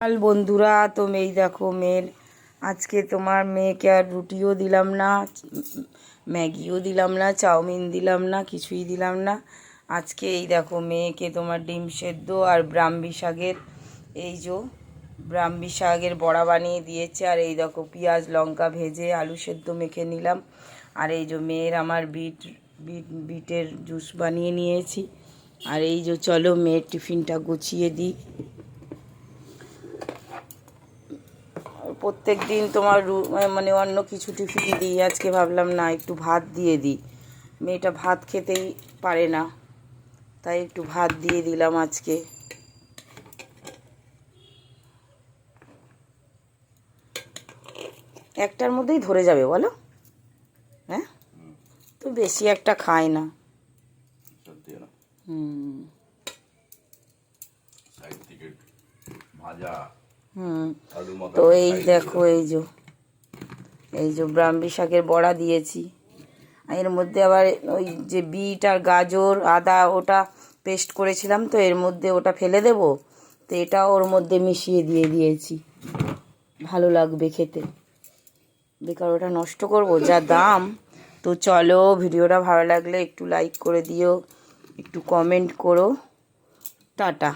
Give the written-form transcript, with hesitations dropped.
কাল বন্ধুরা, তো এই দেখো মেয়ের আজকে তোমার মেয়েকে আর রুটিও দিলাম না, ম্যাগিও দিলাম না, চাউমিন দিলাম না, কিছুই দিলাম না। আজকে এই দেখো মেয়েকে তোমার ডিম সেদ্ধ আর ব্রাহ্মী শাকের ব্রাহ্মী শাকের বড়া বানিয়ে দিয়েছে। আর এই দেখো পেঁয়াজ লঙ্কা ভেজে আলু সেদ্ধ মেখে নিলাম। আর এই যে মেয়ের আমার বিটের জুস বানিয়ে নিয়েছি। আর এই যে চলো মেয়ের টিফিনটা গুছিয়ে দিই। প্রত্যেক দিন তোমার মানে অন্য কিছু টিফিন দিই, আজকে ভাবলাম না একটু ভাত দিয়ে দিই। মেয়েটা ভাত খেতেই পারে না, তাই একটু ভাত দিয়ে দিলাম আজকে। একটার মধ্যেই ধরে যাবে বলো? হ্যাঁ, তো বেশি একটা খায় না। তো এই দেখো এই যে ব্রাহ্মী শাকের বড়া দিয়েছি। এর মধ্যে আবার ওই যে বিট আর গাজর আদা ওটা পেস্ট করেছিলাম, তো এর মধ্যে ওটা ফেলে দেব, তো এটা ওর মধ্যে মিশিয়ে দিয়েছি। ভালো লাগবে খেতে, বেকার ওটা নষ্ট করব, যা দাম। তো চলো, ভিডিওটা ভালো লাগলে একটু লাইক করে দিও, একটু কমেন্ট করো। টাটা।